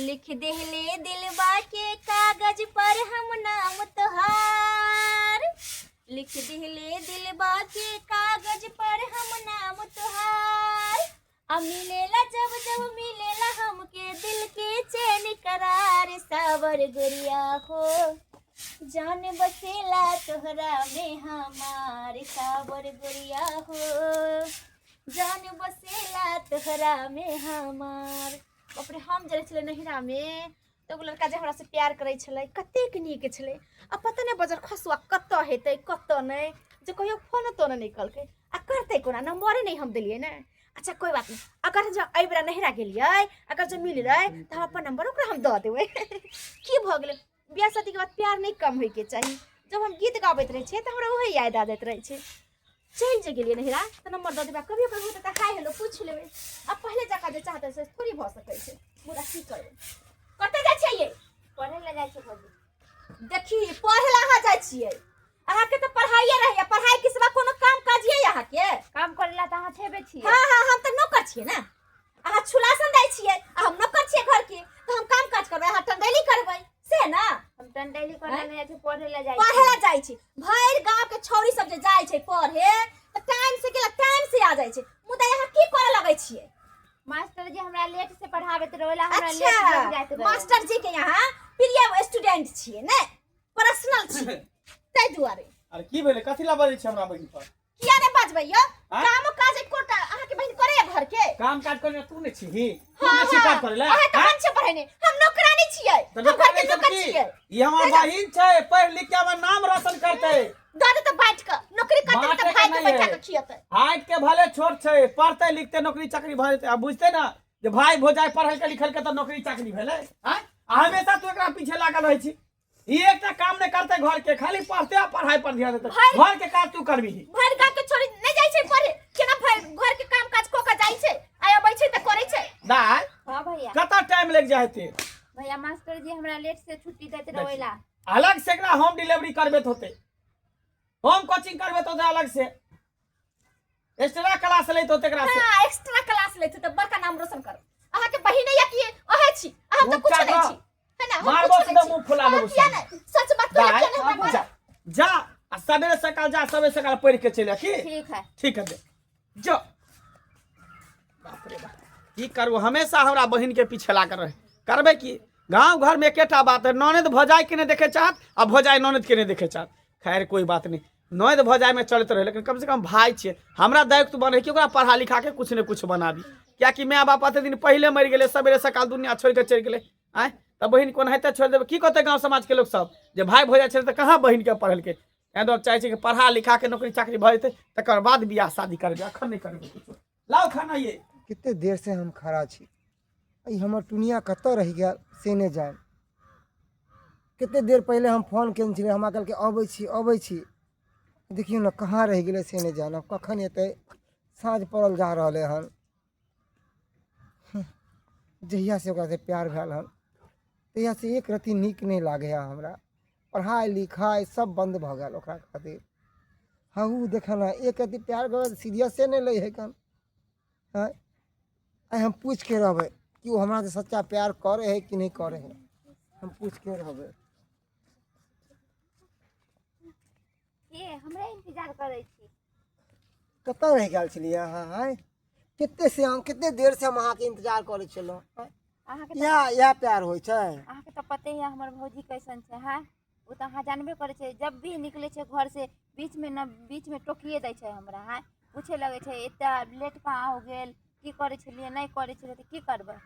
लिख देहले दिलवा के कागज पर हम नाम तोहार। लिख देहले दिलवा के कागज पर हम नाम तोहार। अब मिलेला जब जब मिलेला हमके दिल के चैन करार। सावर गोरिया हो जान बसेला तोहरा में हमार। सावर गोरिया हो जान बसेला तोहरा में हमार। बाप रे हम जरे छले नहिरा में तो एगो लड़का जे हमरा से प्यार करे छले कतेक नीक छले। आ पता नहीं बजर खसुआ कत हेतै कत नहीं जे कहियो फोन तो नहीं कलकै आ करते कोना नंबर नहीं हम देलिए ना। अच्छा कोई बात नहीं, अगर जो एबरा नहिरा गेलिए अगर जो मिललै त हम अपन नंबर ओकरा हम द देबै की भ गेलै। बियाह शादी के बाद प्यार नहीं कम होय के चाहिए। जब हम गीत गाबैत रहे छे त हमरा ओहे याद आ जात रहे छे। चल जे गेलिए नहिरा त नंबर द देबै, कभी ओकर होतै त हाय हेलो पूछ लेबै। अब पहले जका जे चाहते से थोड़ी भ सकै छे। मुदा की करबै कते जाय छियै पढ़े ले जाय छै भौजी। देखी पढ़े ला अहाँ जाय छियै, अहाँ के त पढ़ाइए रहैया। पढ़ाई के सिवा कोनो काम काज ये अहाँ के काम करेला त अहाँ छेबे छियै। हां हां हम त नौकर छियै ना। अहाँ छुलासन दै छियै आ हम नौकर छियै घर के त हम काम काज करबै अहाँ टंडेली करबै से ना। हम टंडेली करे ले जाय छै पढ़े ले जाय छै। पढ़े ला जाय छै भैर गांव के छौरी सब जे जाय छै पढ़े त टाइम से गेला टाइम से आ जाय छै। मुदा यहाँ की करे लगै छियै। मास्टर जी हमरा लेट से पढ़ाबैत रहला, हमरा अच्छा, लेट लग जाइत रहला। मास्टर जी के यहाँ प्रिय स्टूडेंट छियै ने, पर्सनल छियै तै दुआरे। अरे की भेले कथि ला बजै छै हमरा बहिन पर? किया ने बाजबै यो? काम काज एकोटा अहाँ के बहिन करे घर के काम काज करे तू ने छी। तू हाँ, ने छी काम करे ला। अहाँ त मन से पढ़े ने, हम नौकरानी छियै, हम घर के नौकर छियै। ई हमर बहिन छै, पढ़ लिख के हमर नाम रोशन करतै। दादा त बैठ के नौकरी करते त भाई के बैठा के खियतै। हाइट के भले छोट छै, पढ़ते लिखते नौकरी चाकरी भ जेतै। अब बुझते ना जे भाई भौजाई पढ़ल के लिखल के त नौकरी चाकरी भेलै। हां हमेशा तू एकरा पीछे लागल रहै छी। ई एकटा काम नहीं करते घर के, खाली पढ़ते आ पढ़ाई पर ध्यान देते। घर के काज तू करबी। भर गांव के छोरी नहीं जाय छै पढ़े केना घर के काम काज को के जाय छै आय अबै छै त करे छै। दाई हां भैया कता टाइम लग जाते। भैया मास्टर जी हमरा लेट से छुट्टी देते रहेला। अलग से एकरा होम डिलीवरी करबे होते, होम कोचिंग करबे तो अलग से एक्स्ट्रा क्लास लेत होते एकरा से। हां एक्स्ट्रा क्लास लेत त बड़का नाम रोशन कर। अहाँ के बहिन या की ओहे छी, अहाँ त कुछ नहीं छी है ना। मारबो से मुंह फुला देबो। सच बात तो है जा जा आ सवेरे सकाल जा, सवेरे सकाल पढ़ के चले की। ठीक है दे जो। बाप रे बाप की करू, हमेशा हमरा बहिन के पीछे लागल रहे। करबे की गांव घर में एकेटा बात है, ननद भौजाई के ने देखे चाहत आ भौजाई ननद के ने देखे चाहत। खैर कोई बात नहीं, ननद भौजाई में चलते रहे, लेकिन कम से कम भाई छे। हमरा दायित्व बने कि ओकरा पढ़ा लिखा के कुछ ने कुछ बना दी। क्या कि माय बाप आते दिन पहले मर गए, सवेरे सकाल दुनिया छोड़ के चल गए। आय त बहिन कोन हेते छोड़ देबे की कहते गांव समाज के लोग सब जे भाई भौजाई छे त कहां बहिन के पढ़ल के। एदो चाहे कि पढ़ा लिखा के नौकरी चाकरी भ जेते तकर बाद बियाह शादी करबे, अखन नहीं करबे कुछ। लाओ खाना ये। कितने देर से हम खड़ा छी, ई हमर टुनिया कत रह गया से नहीं जान। कितने देर पहले हम फोन केने छे, हमरा कहल के अबै छी। देखियो ना कहाँ रह गए से नहीं जान। अब कखन एते, साँझ पड़ल जा रहा हन। जहिया से ओकरा से प्यार भेल हन तहिया से एक रत्ती नीक नहीं लागे हमरा। पढ़ाई लिखाई सब बंद भ गया ओकरा खातिर। हऊ देख ना एक रत्ती प्यार कर सीरियसे नहीं ले है कन। आई हम पूछ के रहबे कि वो हमरा से सच्चा प्यार करे है कि नहीं करे है। हम पूछ के रहबे। ये हमरा इंतजार करे छी। कत रह गेल छलिए अहाँ? कितने देर से हम अहाँ के इंतजार करे छलो। अहाँ के या प्यार होय छै। अहाँ के त पते है हमर भौजी कैसन छै। हां वो त अहाँ जानबे करे छै, जब भी निकले छै घर से बीच में टोकिए दै छै हमरा। हां पूछे लगे छै एता लेट कहाँ हो गेल, की करे छलिए नहीं करे छलिए त की करबे।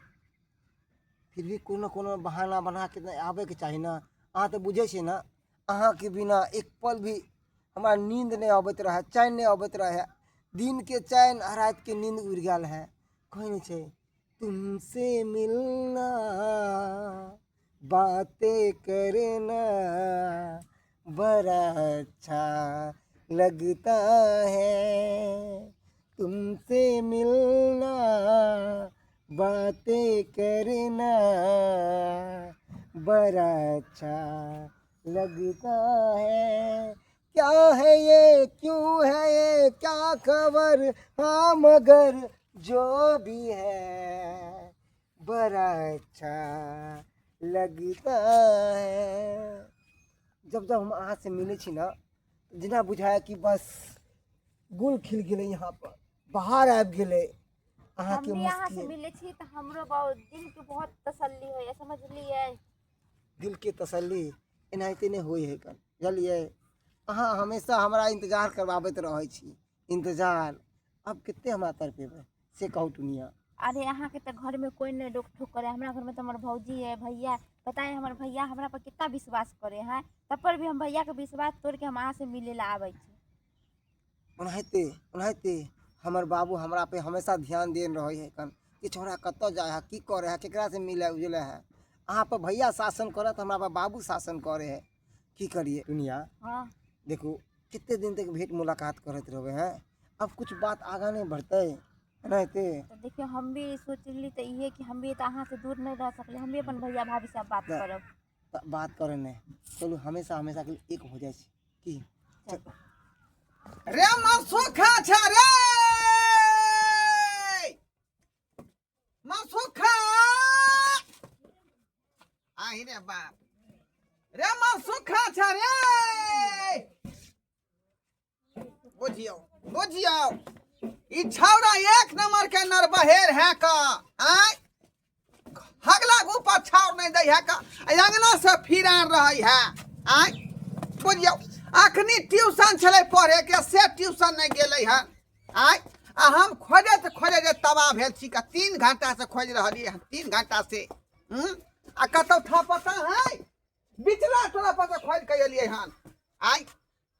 फिर भी कोनो बहाना बना के आवे के चाहिए ना। अहाँ तो बुझे छी ना, अहाँ के बिना एक पल भी हमारा नींद नहीं आबत रहे, चैन नहीं आबत रहे। दिन के चैन रात के नींद उड़ गया है। कोई नहीं छे तुमसे मिलना, बातें करना बड़ा अच्छा लगता है। तुमसे मिलना, बातें करना बड़ा अच्छा लगता है। क्या है ये, क्यों है ये, क्या खबर, हाँ मगर जो भी है बड़ा अच्छा लगता है। जब जब हम अहाँ से मिले छी ना जेना बुझाया कि बस गुल खिल गेलै, यहाँ पर बाहर आबि गेलै अहाँ हम के भी यहाँ से मुस्किन। मिले छी तो हमरो बहुत दिल के बहुत तसल्ली हो समझलिए। दिल के तसल्ली एनाहिते नहीं होई है कल, बुझलिए। अहाँ हमेशा हमारा इंतजार करवाबैत रहै छी, इंतजार अब कितने हमरा तरपेबै से कहू दुनिया। अरे यहाँ के तो घर में कोई नहीं रोक टोक करे, हमारा घर में तो हमारे भौजी है भैया, बताए हमारे भैया हमरा पर कितना विश्वास करे हैं, तब पर भी हम भैया के विश्वास तोड़ के हम अहाँ से मिले ला आवे छी। ओनाहिते ओनाहिते हमर बाबू हमरा पे हमेशा ध्यान दे रहे है कन कि छोरा कत जाए है, की करे है, केकरा से मिले उजले है। अहाँ पर भैया शासन करे तो हमरा पर बाबू शासन करे है, की करिए दुनिया। हाँ देखो कितने दिन तक भेंट मुलाकात करते रहे हैं, अब कुछ बात आगा नहीं बढ़ते ओनाहिते। तो देखियो हम भी सोचली तो ये कि हम भी तो अहाँ से दूर नहीं रह सकले, हम भी अपन भैया भाभी से बात करब। बात करे नहीं, चलो हमेशा हमेशा के लिए एक हो जाए की। रे मनसुखा छ रे, मनसुखा आई रे बाप रे, मनसुखा छ रे। बुझियो बुझियो ई छौरा एक नंबर के नरबहेर है का, आय हगला ऊपर छाव नहीं दे है का, अंगना से फिरान रही है। आय बुझियो अखनी ट्यूशन चले पढ़े के से ट्यूशन नहीं गेले है। आय आ हम खोजे तबाह भेल छी का, 3 घंटा से खोज रही है, 3 घंटा से। आ कतौ था पता है, बिचला टोला पर खोज के एलिए हन। आय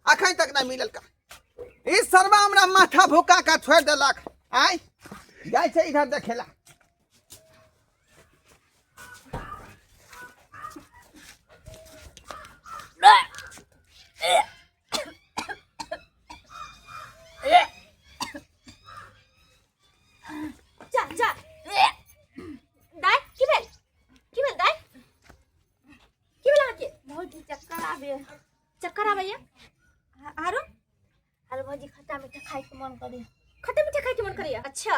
अखन तक नहीं मिलल का, इस शर्मा हमरा माथा भूका का छोड़ देलक। आय जाय छै इधर देखेला। जा जा दाई की भेल दाई की भेल आके बहुत ही चक्कर आवे। चक्कर आबैया। आरो अरे भौजी खट्टा मीठा खाए के मन करे, खट्टा मीठा खाए के मन करैया। अच्छा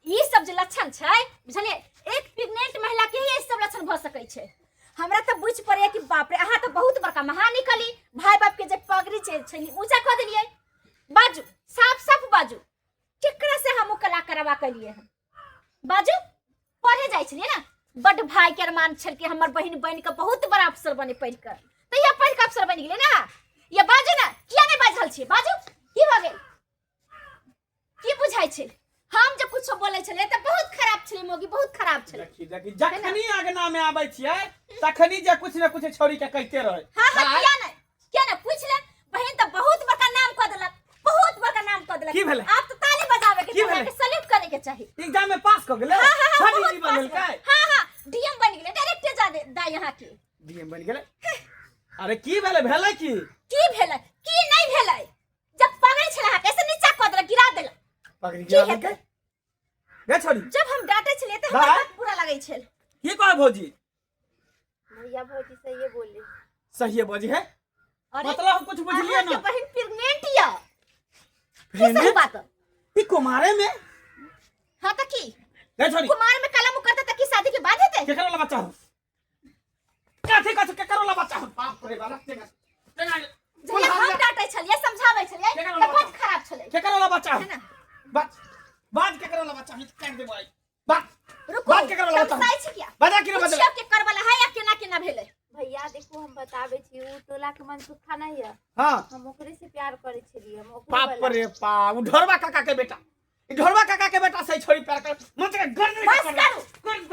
ई सब जे लक्षण छै बुझलिए, एक प्रेग्नेंट महिला के ही ई सब लक्षण भ सकै छै। हमरा त बुझ पड़े कि बाप रे अहाँ त बहुत बड़का महान निकली, भाई बाप के जे पगड़ी छै ऊंचा क देलिए। बाजू साफ साफ बाजू, केकरा से हम कला करवा के लिए हम बाजू। पढ़े जाय छलिए ना, बड भाई के अरमान छल कि हमर बहिन बन के बहुत बड़ा अफसर बने पढ़ कर, त ये पढ़ के अफसर बन गेले ना। ये बाजू ना, किया नहीं बाजल छी, बाजू की भ गेल, की बुझाय छै। हम जब कुछ बोले छले त बहुत खराब छले मोगी, बहुत खराब छले। देखी देखी जखनी आगना में आबै छियै तखनी जे कुछ न कुछ छोड़ी के कहते रहे। हां हां किया ना पूछ ले, बहन त बहुत बड़का नाम क देलक, बहुत बड़का नाम क देलक। की भेले? आप तो ताली बजावे के चाहिए, के सैल्यूट करे के चाहिए। एग्जाम में पास क गेले, हां डीएम बन गेल काय। हां डीएम बन गेले, डायरेक्टर जा दे दा यहाँ के डीएम बन गेले। अरे की भेले भेले की भेले की नहीं भेले, जब पगड़ी छला कैसे नीचा क देलक, गिरा देलक। पकड़ी गिरा के गे छोड़ी। जब हम डांटे छले त हमरा बहुत बुरा लागै छल। की कह भौजी, भैया भौजी से ये बोले सही बाजी है, मतलब हम कुछ बुझलिए ना। बहन प्रेग्नेंट या प्रेग्नेंट सही बात ई कुमारे में। हां त की गे छोड़ी कुमार में कलम करते त की शादी के बाद हेते। के करो वाला बच्चा हो, काथे काथे के करो वाला बच्चा हो। बाप रे बाप के जे हम डांटे छलिए समझावे छलिए त बहुत खराब छले। के करो वाला बच्चा हो, है ना। बात के करो वाला बच्चा हो, काट दे भाई। बात रुको बात के करो वाला बच्चा समझाई छी क्या, बता कि ना बता। पूछियो के करवाला है या केना केना भेले। भैया देखो हम बतावे छी, उ टोला के मनसुखा नहीं है, हां हम ओकरे से प्यार करे छलिए, हम ओकरे बाप रे बाप, उ ढोरवा काका के बेटा, ई ढोरवा काका के बेटा से छोड़ी प्यार कर मन के गर्दन बस करू,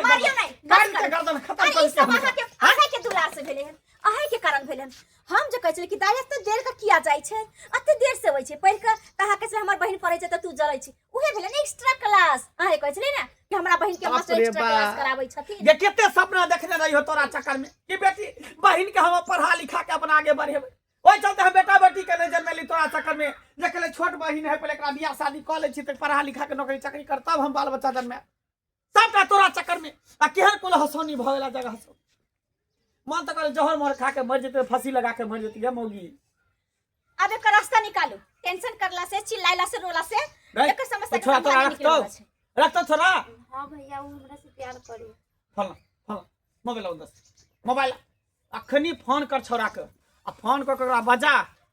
मारियो नहीं, बस करू। गर्दन खत्म अरे कर ई सब अहाँ के दुलार से भेले हन, अहाँ के कारण भेले हन। हम जे कहै छलिए कि दाई त देर का किया जाय छै, अते देर से होय छै पढ़ के, कहा के से हमर बहिन पढ़ै छै त तू जरै छै, उहे भेले ने एक्स्ट्रा क्लास। अहाँ कहै छलिए ना कि हमरा बहिन के मास्टर एक्स्ट्रा क्लास कराबै छथिन। ये कितने सपना देखने रही हो तोरा चक्कर में कि बेटी बहिन के हम पढ़ा लिखा के अपना आगे बढ़ेबै, ओइ चलते हम बेटा बेटी के नहीं जन्मेली तोरा चक्कर में। देखले छोट बहिन है, पहले एकरा बियाह शादी क ले छी त पढ़ा लिखा के नौकरी चाकरी कर, तब हम बाल बच्चा जन्मे, सबटा तोरा चक्कर में। आ केहन कुल हसनी भ गेला जगह से, मन त करे जहर मोहर खा के मर जेते, फांसी लगा के मर जेती है मौगी। अब एक रास्ता निकालू, टेंशन करला से, चिल्लाइला से, रोला से एक समस्या के छोड़ा समाधान तो निकलल छै। रखतो छोड़ा। हाँ भैया वो हमरा से प्यार करे। फल फल मोबाइल लाओ 10 मोबाइल अखनी फोन कर छोरा के आ फोन कर ओकरा बजा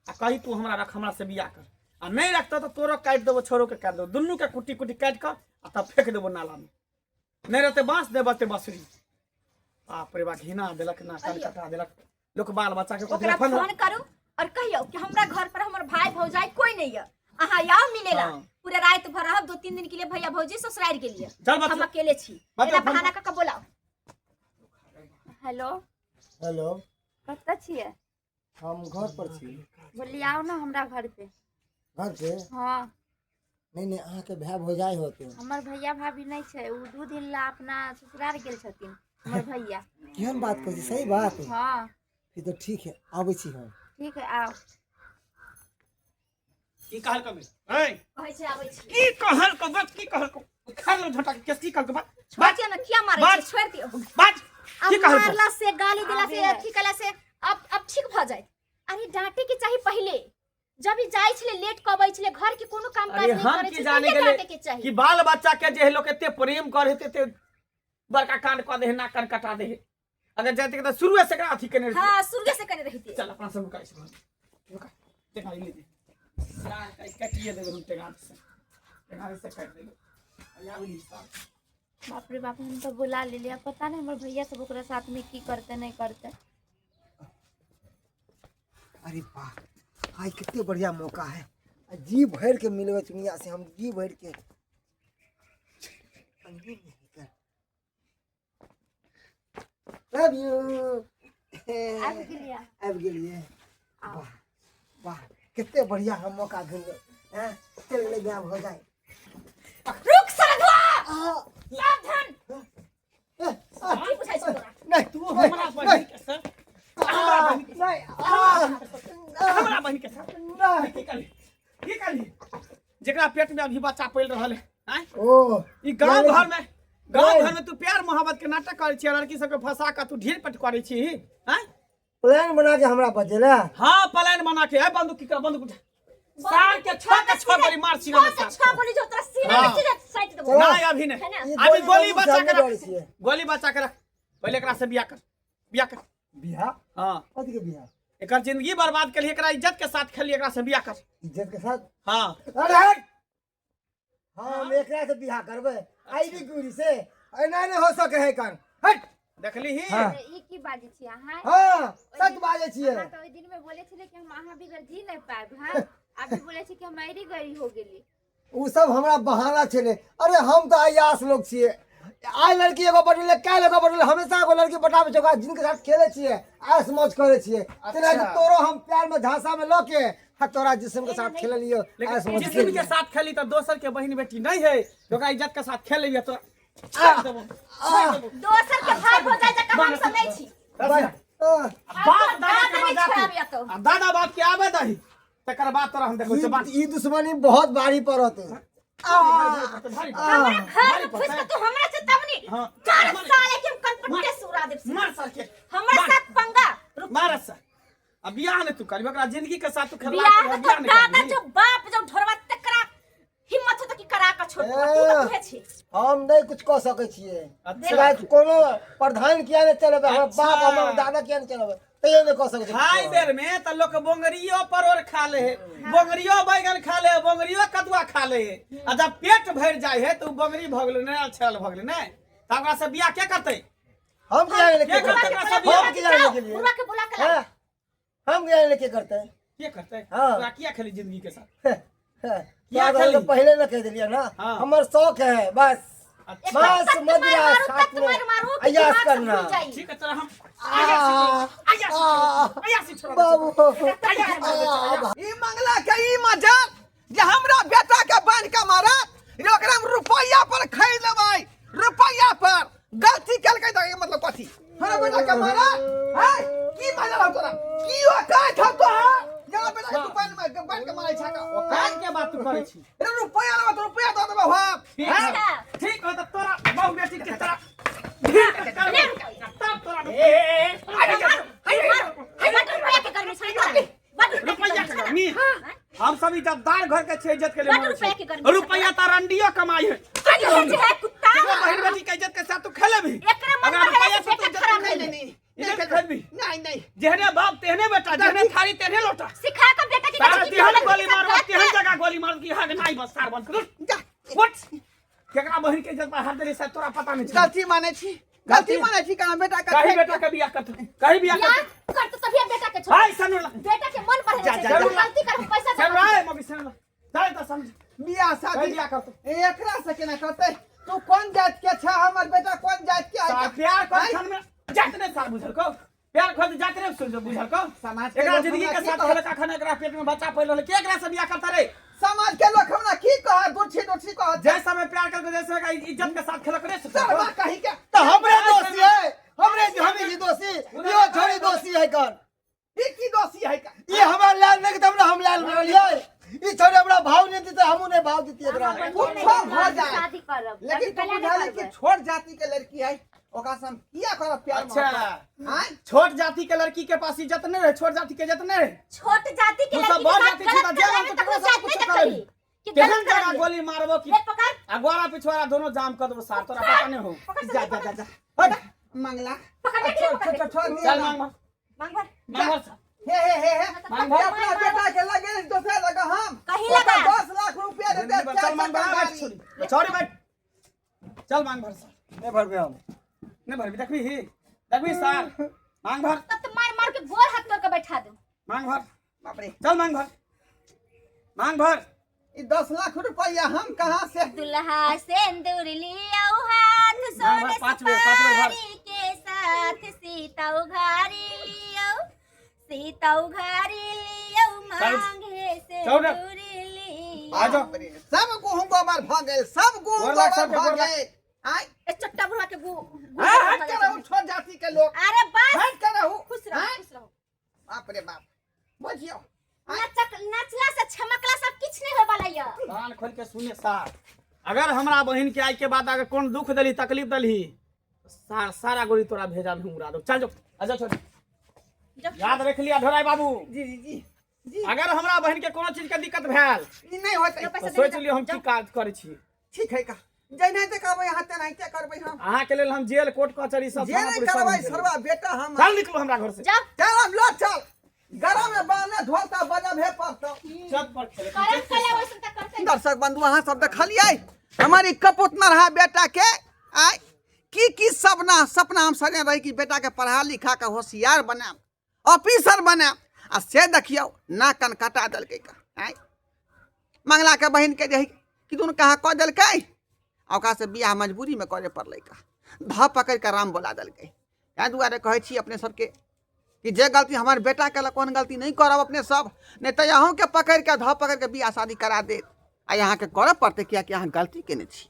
आ कही तू हमरा रख हमरा से बियाह कर आ नहीं रखता तो तोरो काट देबो छोरो के काट देबो दुन्नू के कुटी कुटी काट के आ तब फेंक देबो नाला में नहीं रहते बांस देबते बसरी बाप रे बा घिना देलक ना कान कटा देलक लोग बाल बच्चा के ओकरा फोन करू और कहियो कि हमरा घर पर हमर भाई भौजाई कोई नहीं है अहाँ आओ मिलेला पूरा रात भर रहब 2-3 दिन के लिए भैया भौजी ससुराल के लिए हम अकेले छी एना बहाना क के बोलाओ हेलो हेलो कतऽ छियै हम घर पर छी बोली आओ ना हमरा घर पे घर पे हाँ नहीं नहीं अहाँ के भाई भौजाई होते हमर भैया भाभी नहीं छै उ 2 दिन ला अपना ससुराल गेल छथिन हमर भैया केहन बात कहै छी सही बात हाँ फिर तो ठीक है आबै छी हम ठीक है आओ की कहल कबे ए कहै छै आबै छी की कहल क बात की कहल क खा लो झटा के की कहल क बात बात ना किया मारे बात। छी छोड़ दियो बात की अब कहल मारला से गाली दिला से आबे है। अथी कला से अब ठीक भ जाए अरे डांटे के चाहिए पहले जब ही जाई छले लेट कबै छले घर के कोनो काम काज अरे नहीं हम करे की छे जाने डांटे गेले के कि चाहिए बाल बच्चा के जे लोग एते प्रेम करे ते बड़का कांड क दे ना कान कटा दे अगर जाते के तो शुरू से एकरा अथी कने हां शुरू से करे रही चल अपना सब काई से रुका देखा ले दे यार काटिए दे रुते गांठ से काट दे या भी साथ बाप रे बाप हम तो बुला ले लिया पता नहीं हमर भैया सब ओकरा साथ में की करते नहीं करते अरे वाह आज कितने बढ़िया मौका है जी भर के मिलवे चुनिया से हम जी भर के लव यू अब के लिए अब गेलिए वाह वाह कितने बढ़िया हम मौका ढूंढे हैं चल ले गया हो जाए रुक सरगवा आ, सावधान आ, आ, की पूछै छै तोरा नहीं तू हमरा बहिन के सर हमरा बहिन के सर नहीं की करी जेकरा पेट में अभी बच्चा पल रहल है हैं ओ ई गांव घर में तू प्यार मोहब्बत के नाटक करे छी लड़की सब के फंसा के तू ढेर पट करे छी हैं प्लान बना के हमरा बजेला हां प्लान बना के है बंदूक की कर बंदूक उठा सार के छह गोली मार सीना में साथ छह गोली जो तोरा सीना में सीधे साइड देबो ना अभी नहीं ये अभी गोली गोली बचा के सामने रख छिए। गोली बचा के रख पहले एकरा से बियाह कर बिहार हां कथी के बिहार एकर जिंदगी बर्बाद कर एकरा इज्जत के साथ खेली एकरा से बियाह कर इज्जत के साथ हां अरे हट हम एकरा से बिहार करबे आईडी गुरी से एना नहीं हो सके है कान हट देखली ही हाँ। ई की बाजे छी अहाँ हां सच बाजे छिए अहाँ तो ओइ दिन में बोले छले कि हम अहाँ बिगर जी नहीं पाएब हां अभी बोले छी कि हमारी गरी हो गेली उ सब हमरा बहाना छले अरे हम तो आयास लोग छिए आइ लड़की एगो पटले काय लोग पटले हमेशा एगो लड़की पटाबे जोगा जिनके साथ खेले छिए ऐस मौज करे छिए तेना कि तोरो हम प्यार में झांसा में लोके हा तोरा जिस्म के साथ खेल लियो ऐस लेकिन मौज जिस्म के साथ खेली तो दोसर के बहन बेटी नहीं है जोगा इज्जत के साथ खेल लिया तो दोसर के भाई हो जाए जका हम सब नहीं छी बाप दादा के नहीं मजाक खराब तो आ दादा बाप के आवे दही तकर बाद तोरा हम देखो बात ई दुश्मनी बहुत भारी पड़त है भारी हमरा घर में घुस के तू हमरा से तमनी हां चार साल के हम कनपट्टे सुरा देब मार सर के हमरा साथ पंगा मार सर अब बियाह ने तू करबे ओकरा जिंदगी के साथ तू खेला बियाह के तो दादा जो बाप जो ढोरवा तकरा हिम्मत हो तो की करा का छोड़ तू तो तुहे छी हम नहीं कुछ कह सके छिए अच्छा। शायद कोनो प्रधान किया ने चलबे हमर अच्छा। बाप हमर दादा किया ने चलबे तैयो नहीं कह सके खाई बेर में त लोग बोंगरियो परोर खा ले है बोंगरियो बैगन खा ले बोंगरियो कदुआ खा ले है आ जब पेट भर जाए है तो बोंगरी भ गेल ने छल भ गेल ने त ओकरा से बियाह के करते हम क्या जाने क्या करते के ओकरा से हम बियाह क्या जाने के लिए बुला के बुला के ला हाँ, हम क्या जाने के करते हैं के करते हाँ। ओकरा किया खेली जिंदगी के साथ क्या खाली? तो पहले न कह दिया ना हाँ। हमर शौक है बस अच्छा बस मदिरा साथ में अयास करना ठीक है चल हम आ, आयासी छोड़ बाबू ई मंगला के ई मजाक जे हमरा बेटा के बांध के मारा ओकरा में रुपया पर खरीद लेबै रुपया पर गलती कल के मतलब कथी हमरा बेटा के मारा है की मजा हो तोरा की हो का था तो जरा बेटा के दुकान में बांध के मारै छका कान के बात तू करे छी रे रुपया लेबै तो रुपया दे देबै हम ठीक है ठीक हो त तोरा बहु बेटी के तरह तब तोरा रुपया के गर्मी हम सब इज्जतदार घर के छे इज्जत के लिए बड़ मरे रुपया के छे गर्मी। रुपया त रंडियो कमाई है कुत्ता बहन बेटी के इज्जत के साथ तू खेले भी एकरा अगर रुपया से तो खराब नहीं नहीं नहीं इधर के खरीद भी नहीं नहीं जेहने बाप तेहने बेटा जेहने थारी तेहने लोटा सिखा कर बेटा की सारा गलती तिहन की गोली गलती मारो सब तिहन जगह गोली मार की हां नहीं बस सार बंद कर जा व्हाट केकरा बहिन के इज्जत पर हाथ देली से तोरा पता नहीं गलती माने छी गलती माने छी कहां बेटा का कहीं बेटा के बियाह करत कहीं बियाह या करत कर तो तभी बेटा के छोड़ हाय सनु बेटा के मन पर जा, जा, गलती कर हम पैसा सनु आए मम्मी सनु जाए तो समझ बियाह कहीं शादी बियाह करत एकरा से केना करते तू कौन जात के छ हमर बेटा कौन जात के सा है प्यार कर छन में जात ने सार बुझल को प्यार खोज जात रे सुन बुझल को समाज के एकरा लोग जिंदगी हमरा के की साथ कहत? खेले का खाना एकरा पेट में बच्चा पैल रहले के एकरा से बियाह करता रे समाज के लोग हमरा की कह दुछी कह जैसा में प्यार करके जैसे का इज्जत के साथ खेल करे सरवा कहीं के तो हमरे दोषी है हमरे हमें ही दोषी यो छोड़ी दोषी है कौन ई की दोषी है का ये हमारा लाल नहीं तब ना हम लाल बनलिए ई छोड़े हमरा भाव नहीं देते हमू ने भाव देती एकरा हो जाए शादी करब लेकिन तू बुझाले कि छोट जाति के लड़की है ओकरा से हम किया करब प्यार अच्छा हां छोट जाति के लड़की के पास इज्जत नहीं रहे छोट जाति के इज्जत नहीं रहे छोट जाति के तू सब लड़की बड़ के साथ जाति गलत छी कर तो रहे जेल हैं में तो तो कुछ कुछ जात कर नहीं ली करी कि गलत कर केहन जगह गोली मारबो कि ले पकड़ अगवारा पिछवाड़ा दोनों जाम कर देबो सार तोरा पता नहीं हो जा जा जा जा हट मंगला पकड़ के छोड़ छोड़ चल मांग मांग मांग भर मांग भर। हे मांग ये भर। अपना बेटा के लगे दूसरे लगा हम कहीं ओकर लगा। 10 लाख रुपया दे दे जल्दी चल मांग भर बैठ छोड़ी छोड़ी बैठ चल मांग भर सार नहीं भर पे हम नहीं भर भी देखबी सार मांग भर तब तो मार मार के गोर हाथ तोड़ के बैठा दूं मांग भर बाप रे चल मांग भर ई 10 लाख रुपया हम कहां से दुल्हा सिंदूर लियो हाथ मांग सोने भर, पाँच बेर भर। सुपारी के साथ सीता उघारी लियो सीता उघारी लियो चल। मांगे चौदह। सिंदूर लियो आ जाओ। बाप रे, सब गुहू गोबर भ गेल सब गुहू गोर लाग, गोबर सबके भ गोर लाग। गेल आय ए चट्टा बुढ़ा के गु हट के रहू छोट जाति के लोग अरे बस हट के रहू खुश रहो हाँ? खुश रहो बाप रे बाप बुझियो नचला से छमकला सब किछ नहीं हो वाला ये कान खोल के सुने सार अगर हमरा बहन के आई के बाद अगर कौन दुख दली तकलीफ दली सारा गोली तोरा भेजा में उड़ा दो चल जो अच्छा छोड़ याद रख लिया ढोराई बाबू जी जी जी जी अगर हमरा बहन के कोनो चीज के दिक्कत भेल ई नहीं होतै तो सोच लियो हम की काज करे छी ठीक है का जैने ते कहबै हां ते नहीं करबै हम अहाँ के लेल हम जेल कोर्ट कचहरी सब जे नहीं करबै सरवा बेटा हम चल निकलो हमरा घर से जाओ चल हम लो चल गरम में बाने धोता बजब हे पड़तो छत पर खेले करम कला वैसे तक करते दर्शक बंधु अहाँ सब देखलिए हमारी कपूत न रहा बेटा के आय की सपना हम सने रही कि बेटा के पढ़ा लिखा के होशियार बनाम ऑफिसर बनाम आ से देखियो ना कन कटा दलकै का आय मंगला के बहन के रही कि तुम कहा कह दलकै ओकरा से बियाह मजबूरी में करे पड़लै का ध पकड़ के राम बोला दलकै एहि दुआरे कहै छी अपने सबके कि जे गलती हमारे बेटा के कोन गलती नहीं करब अपने सब नहीं तो अहूँ के पकड़ के ध पकड़ के बियाह शादी करा दे आ यहाँ के करऽ पड़तै किया कि अहाँ गलती केने छी